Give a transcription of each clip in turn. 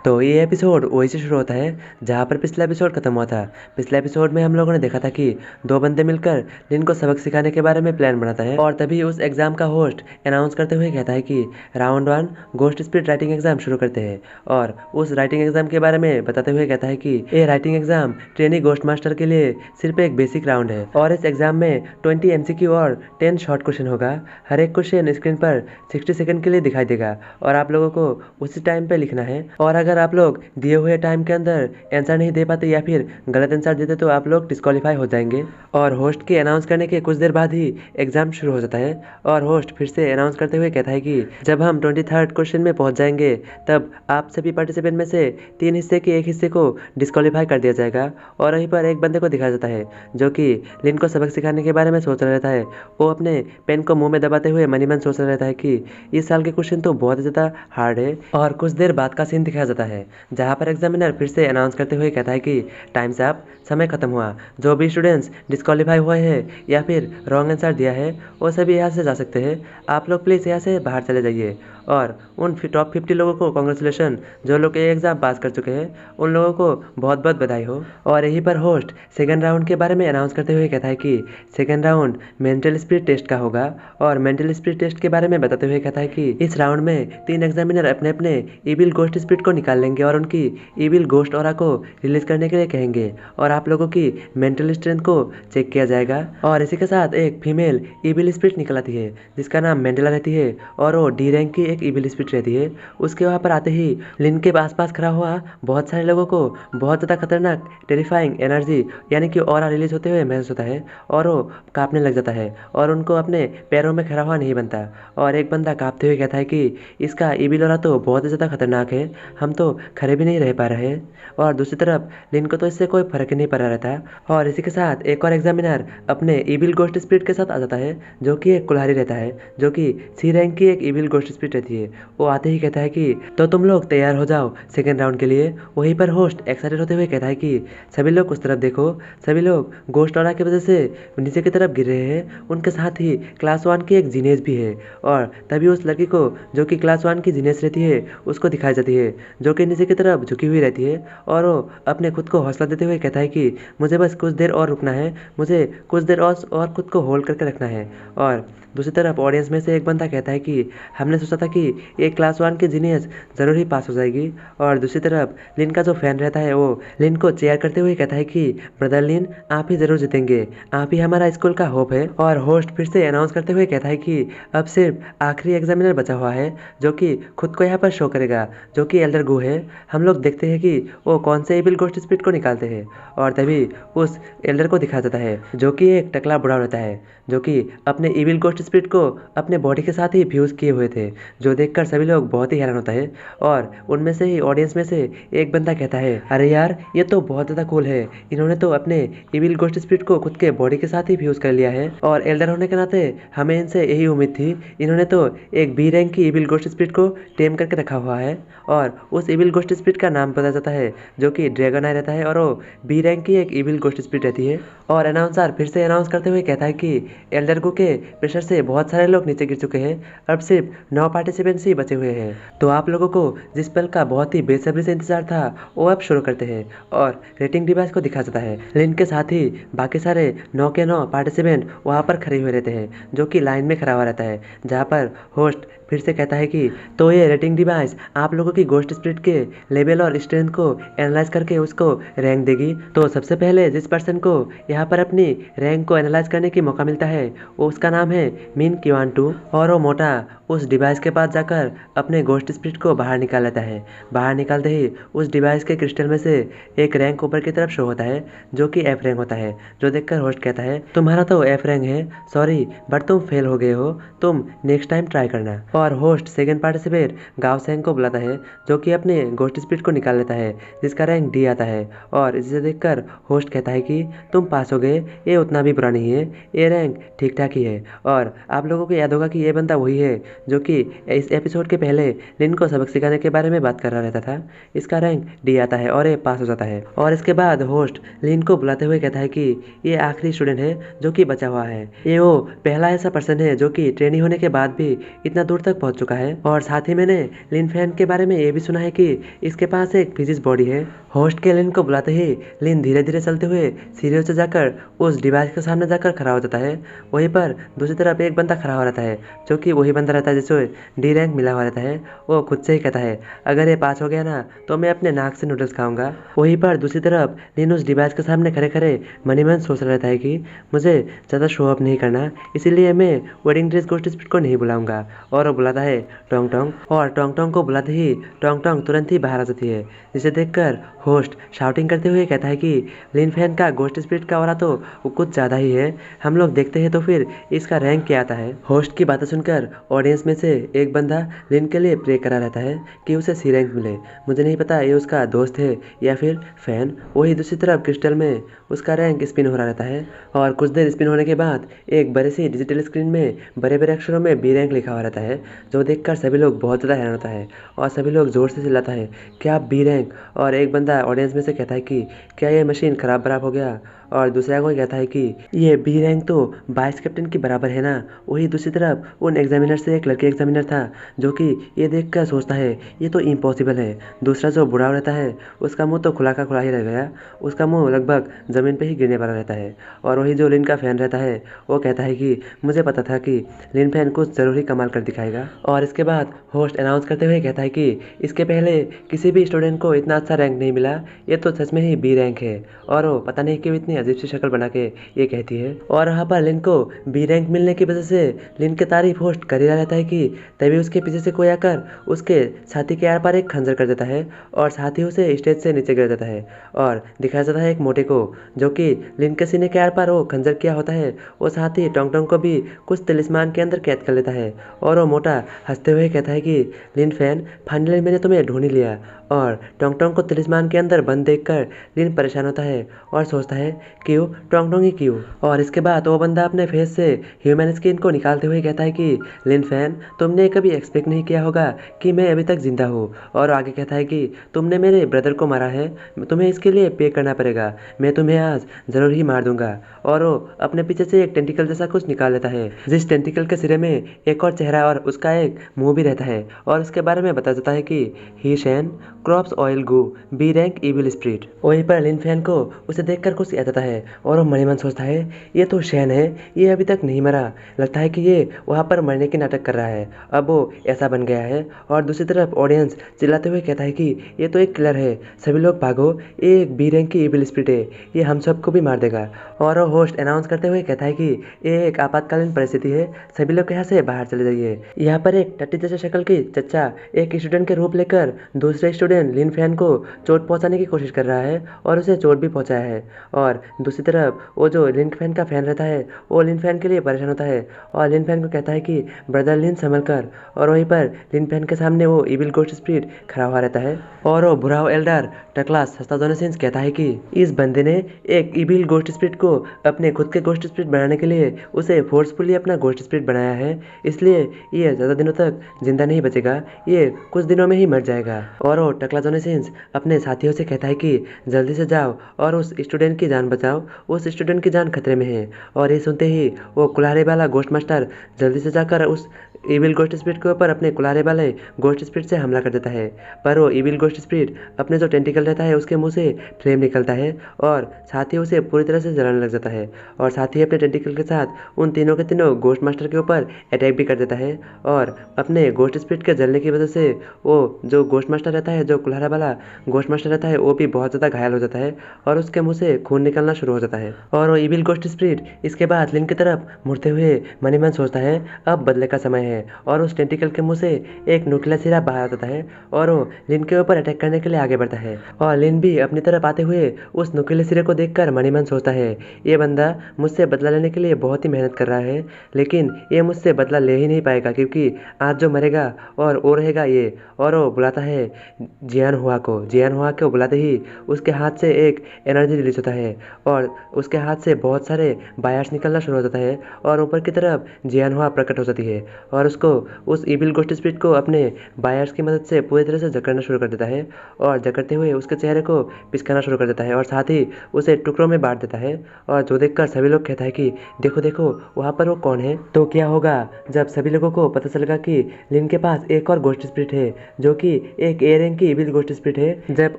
तो ये एपिसोड वही से शुरू होता है जहाँ पर पिछला एपिसोड खत्म हुआ था। पिछले एपिसोड में हम लोगों ने देखा था कि दो बंदे मिलकर लिन को सबक सिखाने के बारे में प्लान बनाता है और तभी उस एग्जाम का होस्ट अनाउंस करते हुए कहता है कि round 1 ghost speed writing exam शुरू करते हैं। और उस राइटिंग एग्जाम के बारे में बताते हुए कहता है कि ये writing exam trainee ghost master के लिए सिर्फ एक बेसिक राउंड है और इस एग्जाम में 20 MCQ और 10 शॉर्ट क्वेश्चन होगा। हर एक क्वेश्चन स्क्रीन पर 60 सेकंड के लिए दिखाई देगा और आप लोगों को उसी टाइम पे लिखना है। और अगर आप लोग दिए हुए टाइम के अंदर आंसर नहीं दे पाते या फिर गलत आंसर देते तो आप लोग डिस्क्वालीफाई हो जाएंगे। और होस्ट के अनाउंस करने के कुछ देर बाद ही एग्जाम शुरू हो जाता है और होस्ट फिर से अनाउंस करते हुए कहता है कि जब हम 23rd क्वेश्चन में पहुंच जाएंगे तब आप सभी पार्टिसिपेंट में से 3 हिस्से के एक हिस्से को डिस्क्वालीफाई कर दिया जाएगा। और वहीं पर एक बंदे को दिखाया जाता है जो कि लिन को सबक सिखाने के बारे में सोच रहा रहता है। वो अपने पेन को मुंह में दबाते हुए मनी मन सोच रहा रहता है कि इस साल के क्वेश्चन तो बहुत ज़्यादा हार्ड है। और कुछ देर बाद का सीन दिखाया जाता है जहाँ पर एग्जामिनर फिर से अनाउंस करते हुए कहता है कि टाइम्स अप, समय खत्म हुआ। जो भी स्टूडेंट्स डिस्क्वालीफाई हुए हैं या फिर रॉन्ग आंसर दिया है वो सभी यहाँ से जा सकते हैं। आप लोग प्लीज़ यहाँ से बाहर चले जाइए। और उन टॉप 50 लोगों को कॉन्ग्रेचुलेशन जो लोग ये एग्ज़ाम पास कर चुके हैं, उन लोगों को बहुत बहुत बधाई हो। और यहीं पर होस्ट सेकेंड राउंड के बारे में अनाउंस करते हुए कहता है कि second round mental speed test का होगा। और मेंटल स्पीड टेस्ट के बारे में बताते हुए कहता है कि इस राउंड में 3 एग्जामिनर अपने अपने ईविल गोस्ट स्पीड को निकाल लेंगे और उनकी ईविल गोस्ट ऑरा को रिलीज करने के लिए कहेंगे और आप लोगों की मेंटल स्ट्रेंथ को चेक किया जाएगा। और इसी के साथ एक फीमेल ईविल स्पिरिट निकल आती है जिसका नाम मेंडेला रहती है और वो डी रैंक की एक ईविल स्पिरिट रहती है। उसके वहाँ पर आते ही लिन के आसपास खड़ा हुआ बहुत सारे लोगों को बहुत ज़्यादा खतरनाक टेरिफाइंग एनर्जी यानी कि ऑरा रिलीज होते हुए महसूस होता है और वो कांपने लग जाता है और उनको अपने पैरों में खड़ा हुआ नहीं बनता। और एक बंदा कांपते हुए कहता है कि इसका ईविल ऑरा तो बहुत ज़्यादा खतरनाक है, हम तो खड़े भी नहीं रह पा रहे। और दूसरी तरफ लिन को तो इससे कोई फर्क नहीं पड़ रहा रहता। और इसी के साथ एक और एग्जामिनर अपने ईविल गोस्ट स्पिरिट के साथ आ जाता है जो कि एक कुल्हाड़ी रहता है जो कि सी रैंक की एक ईविल गोस्ट स्पिरिट रहती है। वो आते ही कहता है कि तो तुम लोग तैयार हो जाओ सेकेंड राउंड के लिए। वहीं पर होस्ट एक्साइटेड होते हुए कहता है कि सभी लोग उस तरफ देखो, सभी लोग गोस्ट ऑरा की वजह से नीचे की तरफ गिर रहे हैं। उनके साथ ही क्लास 1 की एक जीनियस भी है। और तभी उस लड़की को जो कि क्लास 1 की जीनियस रहती है उसको दिखाई जाती है जो कि नीचे की तरफ झुकी हुई रहती है और वो अपने खुद को हौसला देते हुए कहता है कि मुझे बस कुछ देर और रुकना है, मुझे कुछ देर और खुद को होल्ड करके रखना है। और दूसरी तरफ ऑडियंस में से एक बंदा कहता है कि हमने सोचा था कि एक क्लास 1 की जीनियस ज़रूर ही पास हो जाएगी। और दूसरी तरफ लिन का जो फैन रहता है वो लिन को चेयर करते हुए कहता है कि ब्रदर लिन, आप ही ज़रूर जीतेंगे, आप ही हमारा स्कूल का होप है। और होस्ट फिर से अनाउंस करते हुए कहता है कि अब सिर्फ आखिरी एग्जामिनर बचा हुआ है जो कि खुद को यहाँ पर शो करेगा, जो कि एल्डर गू है। हम लोग देखते हैं कि वो कौन से इविल गोस्ट स्पिरिट को निकालते हैं। और तभी उस एल्डर को दिखाया जाता है जो कि एक टकला बुढ़ा रहता है जो कि अपने इविल गोस्ट स्पिरिट को अपने बॉडी के साथ ही फ्यूज किए हुए थे, जो देखकर सभी लोग बहुत ही हैरान होता है। और उनमें से ही ऑडियंस में से एक बंदा कहता है अरे यार, ये तो बहुत ज़्यादा कूल है, इन्होंने तो अपने इविल गोस्ट स्पिरिट को खुद के बॉडी के साथ ही फ्यूज कर लिया है। और एल्डर होने के नाते हमें इनसे यही उम्मीद थी, इन्होंने तो एक बी रैंक की इविल गोस्ट स्पिरिट को टेम करके रखा हुआ है। और उस इविल गोस्ट स्पिरिट का नाम पता जाता है जो कि ड्रैगन आई रहता है और वो बी रैंक की एक इविल गोस्ट स्पिरिट रहती है। और अनाउंसर फिर से अनाउंस करते हुए कहता है कि एल्डर गू के प्रेशर से बहुत सारे लोग नीचे गिर चुके हैं, अब सिर्फ 9 पार्टिसिपेंट्स ही बचे हुए हैं। तो आप लोगों को जिस पल का बहुत ही बेसब्री से इंतजार था वो अब शुरू करते हैं। और रेटिंग डिवाइस को दिखा जाता है। लिन के साथ ही बाकी सारे 9 के 9 पार्टिसिपेंट वहाँ पर खड़े हुए रहते हैं जो कि लाइन में खड़ा हुआ रहता है, जहाँ पर होस्ट फिर से कहता है कि तो ये रेटिंग डिवाइस आप लोगों की गोस्ट स्पिरिट के लेवल और स्ट्रेंथ को एनालाइज करके उसको रैंक देगी। तो सबसे पहले जिस पर्सन को यहाँ पर अपनी रैंक को एनालाइज करने की मौका मिलता है वो उसका नाम है मिन क्वांटू। और वो मोटा उस डिवाइस के पास जाकर अपने गोस्ट स्पिरिट को बाहर निकाल लेता है। बाहर निकालते ही उस डिवाइस के क्रिस्टल में से एक रैंक ऊपर की तरफ शो होता है जो कि एफ रैंक होता है, जो देखकर होस्ट कहता है तुम्हारा तो एफ रैंक है, सॉरी बट तुम फेल हो गए हो, तुम नेक्स्ट टाइम ट्राई करना। और होस्ट सेकंड पार्टिसिपेंट गाव सेंग को बुलाता है जो कि अपने गोस्ट स्पिरिट को निकाल लेता है जिसका रैंक डी आता है। और इसे देखकर होस्ट कहता है कि तुम पास हो गए, ये उतना भी बुरा नहीं है, ये रैंक ठीक ठाक ही है। और आप लोगों को याद होगा कि ये बंदा वही है जो कि इस एपिसोड के पहले लिन को सबक सिखाने के बारे में बात कर रहा रहता था। इसका रैंक डी आता है और ये पास हो जाता है। और इसके बाद होस्ट लिन को बुलाते हुए कहता है कि ये आखिरी स्टूडेंट है जो कि बचा हुआ है, ये वो पहला ऐसा पर्सन है जो कि ट्रेनी होने के बाद भी इतना दूर तक पहुंच चुका है। और साथ ही मैंने लिन फैन के बारे में ये भी सुना है कि इसके पास एक फिजिक्स बॉडी है। होस्ट के लिन को बुलाते ही लिन धीरे धीरे चलते हुए सीढ़ियों से जाकर उस डिवाइस के सामने जाकर खड़ा हो जाता है। वहीं पर दूसरी तरफ एक बंदा खड़ा हो रहता है, जो कि वही बंदा रहता है जिसे डी रैंक मिला हुआ रहता है। वो खुद से ही कहता है, अगर ये पास हो गया ना तो मैं अपने नाक से नूडल्स खाऊंगा। वहीं पर दूसरी तरफ लिन उस डिवाइस के सामने खड़े खड़े मन ही मन सोच रहा रहता है कि मुझे ज़्यादा शो ऑफ नहीं करना, इसीलिए मैं वेडिंग ड्रेस गोस्ट स्पीड को नहीं बुलाऊंगा। और वो बुलाता है टोंग टोंग, और टोंग टोंग को बुलाते ही टोंग टोंग तुरंत ही बाहर आ जाती है, जिसे देखकर होस्ट शाउटिंग करते हुए कहता है कि लिन फैन का गोस्ट स्पिरिट का ऑरा तो कुछ ज़्यादा ही है, हम लोग देखते हैं तो फिर इसका रैंक क्या आता है। होस्ट की बातें सुनकर ऑडियंस में से एक बंदा लिन के लिए प्रे करा रहता है कि उसे सी रैंक मिले। मुझे नहीं पता ये उसका दोस्त है या फिर फैन। वही दूसरी तरफ क्रिस्टल में उसका रैंक स्पिन हो रहा रहता है, और कुछ देर स्पिन होने के बाद एक बड़ी सी डिजिटल स्क्रीन में बड़े बड़े अक्षरों में बी रैंक लिखा हुआ रहता है, जो देखकर सभी लोग बहुत ज़्यादा हैरान होता है और सभी लोग ज़ोर से चिल्लाता है, क्या बी रैंक। और एक बंदा ऑडियंस में से कहता है कि क्या ये मशीन ख़राब बराब हो गया, और दूसरा कोई कहता है कि ये बी रैंक तो वाइस कैप्टन के बराबर है ना। वही दूसरी तरफ उन एग्जामिनर से एक लड़के एग्जामिनर था, जो कि ये देखकर सोचता है ये तो इम्पॉसिबल है। दूसरा जो बुढ़ा रहता है उसका मुंह तो खुला का खुला ही रह गया, उसका मुंह लगभग ज़मीन पे ही गिरने वाला रहता है। और वही जो लिन का फैन रहता है वो कहता है कि मुझे पता था कि लिन फैन कुछ ज़रूरी कमाल कर दिखाएगा। और इसके बाद होस्ट अनाउंस करते हुए कहता है कि इसके पहले किसी भी स्टूडेंट को इतना अच्छा रैंक नहीं मिला, ये तो सच में ही बी रैंक है। और वो पता नहीं क्यों इतनी अजीब सी शक्ल बना के ये कहती है। और यहाँ पर लिन को बी रैंक मिलने की वजह से लिन की तारीफ होस्ट कर ही रहा रहता है कि तभी उसके पीछे से कोई आकर उसके छाती के आर पार एक खंजर कर देता है, और साथ ही उसे स्टेज से नीचे गिर देता है। और दिखाया जाता है एक मोटे को, जो कि लिन के सीने के आर पार वो खंजर किया होता है। वो साथ ही टोंग टोंग को भी कुछ तिलिस्मान के अंदर कैद कर लेता है, और वो मोटा हंसते हुए कहता है कि लिन फैन, फाइनली मैंने तुम्हें ढूंढ ही लिया। और टोंग टोंग को तिलिस्मान के अंदर बंद देखकर लिन परेशान होता है और सोचता है क्यों टोंग टोंग ही क्यों। और इसके बाद वो बंदा अपने फेस से ह्यूमन स्किन को निकालते हुए कहता है कि लिन फैन, तुमने कभी एक्सपेक्ट नहीं किया होगा कि मैं अभी तक जिंदा हूँ। और आगे कहता है कि तुमने मेरे ब्रदर को मारा है, तुम्हें इसके लिए पे करना पड़ेगा, मैं तुम्हें आज ज़रूर ही मार दूंगा। और वो अपने पीछे से एक टेंटिकल जैसा कुछ निकाल लेता है, जिस टेंटिकल के सिरे में एक और चेहरा और उसका एक मुंह भी रहता है। और उसके बारे में बताया जाता है कि ही शैन क्रॉप्स ऑयल गू बी रैंक इविल स्प्रिट। वहीं पर लिन फैन को उसे देखकर कुछ याद आता है, और वो मन ही मन सोचता है ये तो शैन है, ये अभी तक नहीं मरा, लगता है कि ये वहाँ पर मरने की नाटक कर रहा है, अब वो ऐसा बन गया है। और दूसरी तरफ ऑडियंस चिल्लाते हुए कहता है कि ये तो एक किलर है, सभी लोग भागो, ये एक बी रैंक की इविल स्प्रिट है, ये हम सबको भी मार देगा। और वो होस्ट अनाउंस करते हुए कहता है कि ये एक आपातकालीन परिस्थिति है, सभी लोग यहाँ से बाहर चले जाइए। यहाँ पर एक टट्टी जैसे शक्ल की चच्चा एक स्टूडेंट के रूप लेकर दूसरे स्टूडेंट लिन फैन को चोट पहुंचाने की कोशिश कर रहा है, और उसे चोट भी पहुंचाया है। और दूसरी तरफ वो जो लिन फैन का फैन रहता है वो लिन फैन के लिए परेशान होता है, और लिन फैन को कहता है कि ब्रदर लिन संभल कर। और वहीं पर लिन फैन के सामने वो इविल गोस्ट स्पिरिट खड़ा हुआ रहता है, और वो बुरा एल्डर टकलास हस्ताजोनेसिंस कहता है कि इस बंदे ने एक इविल गोस्ट स्पिरिट को अपने खुद के गोस्ट स्पिरिट बनाने के लिए उसे फोर्सफुली अपना गोस्ट स्पिरिट बनाया है, इसलिए ये ज़्यादा दिनों तक जिंदा नहीं बचेगा, ये कुछ दिनों में ही मर जाएगा। और वो टकलाजोनेसिंस अपने साथियों से कहता है कि जल्दी से जाओ और उस स्टूडेंट की जान बचाओ, उस स्टूडेंट की जान खतरे में है। और ये सुनते ही वो कुल्हाड़े वाला गोस्ट मास्टर जल्दी से जाकर उस इविल गोस्ट स्पिरिट के ऊपर अपने कुल्हाड़े वाले गोस्ट स्पिरिट से हमला कर देता है। पर वो इविल गोस्ट स्पिरिट अपने जो टेंटिकल रहता है उसके मुंह से फ्लेम निकलता है, और साथ ही उसे पूरी तरह से जलाने लग जाता है, और साथ ही अपने टेंटिकल के साथ उन तीनों के तीनों गोस्ट मास्टर के ऊपर अटैक भी कर देता है। और अपने गोस्ट स्पिरिट के जलने की वजह से वो जो गोस्ट मास्टर रहता है, जो कुल्हाड़ा वाला गोस्ट मास्टर रहता है, वो भी बहुत ज़्यादा घायल हो जाता है, और उसके मुंह से खून निकलना शुरू हो जाता है। और वो इविल गोस्ट स्पिरिट इसके बाद लिन की तरफ मुड़ते हुए मन ही मन सोचता है अब बदले का समय है, और उस टेंटिकल के मुंह से एक नुकीला सिरा बाहर आ जाता है, और वो लिन के ऊपर अटैक करने के लिए आगे बढ़ता है। और लिन भी अपनी तरफ आते हुए उस नुकीले सिरे को देखकर मन ही मन सोचता है ये बंदा मुझसे बदला लेने के लिए बहुत ही मेहनत कर रहा है, लेकिन ये मुझसे बदला ले ही नहीं पाएगा, क्योंकि आज जो मरेगा और वो रहेगा ये। और वो बुलाता है जियान हुआ को, जियान हुआ को बुलाते ही उसके हाथ से एक एनर्जी रिलीज होता है, और उसके हाथ से बहुत सारे बायर्स निकलना शुरू हो जाता है, और ऊपर की तरफ जियान हुआ प्रकट हो जाती है, और उसको उस इविल गोस्ट स्पिरिट को अपने बायर्स की मदद से पूरी तरह से जकड़ना शुरू कर देता है, और जकड़ते हुए उसके चेहरे को पिचकाना शुरू कर देता है, और साथ ही उसे टुकड़ों में बांट देता है। और जो देखकर सभी लोग कहता है कि देखो देखो वहाँ पर वो कौन है। तो क्या होगा जब सभी लोगों को पता चलेगा कि लिन के पास एक और गोस्ट स्पिरिट है जो कि एक ए रैंक की इविल गोस्ट स्पिरिट है। जब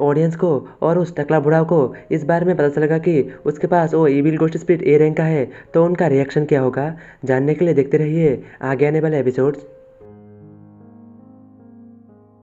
ऑडियंस को और उस टकला बुढ़ाव को इस बारे में पता चलेगा कि उसके पास वो evil ghost spirit A rank का है तो उनका रिएक्शन क्या होगा, जानने के लिए देखते रहिए आगे आने वाले एपिसोड्स।